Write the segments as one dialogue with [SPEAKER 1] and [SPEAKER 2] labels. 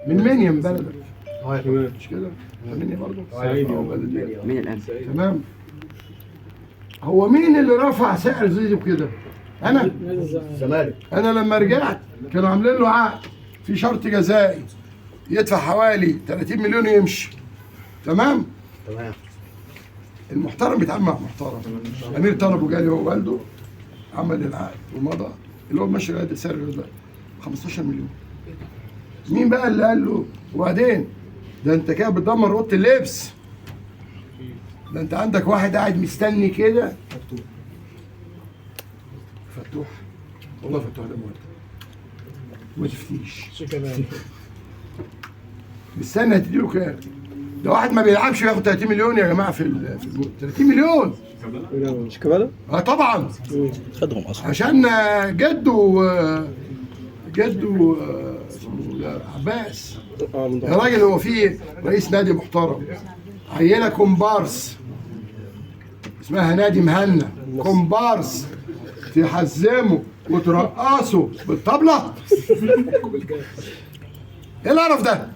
[SPEAKER 1] من منيا من بلدك. مش كده؟ منيا برضه؟
[SPEAKER 2] مين الان؟
[SPEAKER 1] تمام. هو مين اللي رفع سعر زيزو كده؟ انا؟
[SPEAKER 3] الزمالك.
[SPEAKER 1] انا لما رجعت كانوا عاملين له عقد في شرط جزائي يدفع حوالي 30 مليون ويمشي. تمام؟
[SPEAKER 3] تمام.
[SPEAKER 1] المحترم بيتعامل مع محترم. امير طلبه جالي هو والده عمل العقد ومضى اللي هو ماشي لغايه سعر ده 15 مليون. مين بقى اللي قال له وبعدين ده انت كده بتدمر اوضه اللبس، ده انت عندك واحد قاعد مستني كده. فتوح والله فتوح ده مولد ما تفتيش مستني هتديله كام؟ ده واحد ما بيلعبش ياخد 30 مليون يا جماعه في 30 مليون.
[SPEAKER 4] شيكابالا؟
[SPEAKER 1] طبعا
[SPEAKER 4] خدهم اصلا
[SPEAKER 1] عشان جده اسمه عباس يا راجل. هو في رئيس نادي محترم عينه كومبارس اسمها نادي مهنا كومبارس تحزمه وترقصه بالطبله. ايه القرف ده؟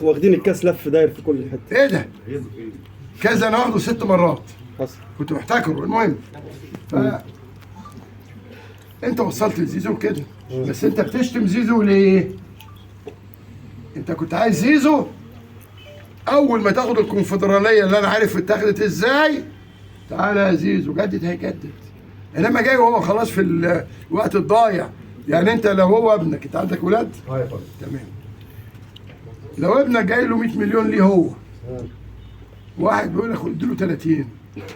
[SPEAKER 4] واخدين الكاس لف داير في كل حته.
[SPEAKER 1] ايه ده؟ كذا انا واخده 6 مرات
[SPEAKER 4] حصل.
[SPEAKER 1] كنت محتكره. المهم انت وصلت لزيزو كده، بس انت بتشتم زيزو ليه؟ انت كنت عايز زيزو اول ما تاخد الكونفدراليه اللي انا عارف اتاخدت ازاي، تعالى يا زيزو جدد هيجدد. انما جاي وهو خلاص في الوقت الضايع. يعني انت لو هو ابنك، انت عندك ولاد؟
[SPEAKER 3] يا فندم.
[SPEAKER 1] تمام. لو ابنك جاي له 100 مليون ليه هو، واحد بيقول لك خد له 30،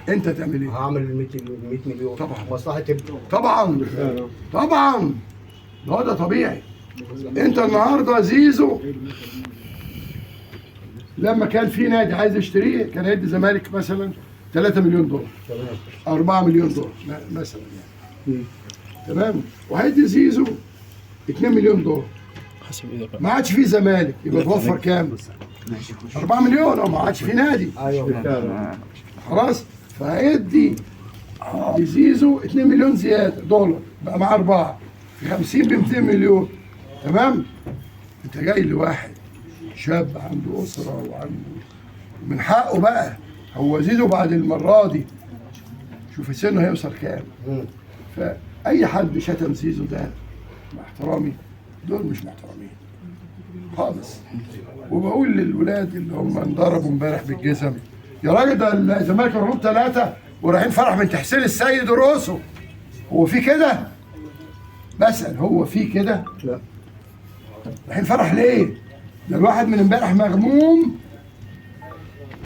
[SPEAKER 1] انت تعمل ايه؟
[SPEAKER 3] هعمل 100 مليون
[SPEAKER 1] طبعا.
[SPEAKER 3] مصلحه ابنه.
[SPEAKER 1] طبعا طبعا ده طبيعي. انت النهارده زيزو لما كان في نادي عايز يشتريه كان هيدي الزمالك مثلا 3 مليون دولار، 4 مليون دولار مثلا يعني. تمام. وهيدي زيزو 2 مليون دولار.
[SPEAKER 4] حسب ايدك.
[SPEAKER 1] ما عادش في زمالك يبقى توفر كام؟ 4 مليون. او ما عادش في نادي.
[SPEAKER 3] ايوه
[SPEAKER 1] خلاص. فهيدي لزيزو 2 مليون زياده دولار بقى مع 4 في 50 ب 200 مليون. تمام. انت جاي لواحد شاب عنده اسره وعنده من حقه بقى. هو زيزو بعد المره دي شوف سنه هيوصل كام. فاي حد شتم زيزو ده مع احترامي دول مش محترمين خالص. وبقول للولاد اللي هم انضربوا امبارح بالجزم، يا راجل ده الزمالك مغلوب 3 ورايحين فرح بنت حسين السيد ورؤوسه. هو في كده؟ بسأل هو في كده؟
[SPEAKER 3] لا.
[SPEAKER 1] رايحين فرح ليه؟ ده الواحد من امبارح مغموم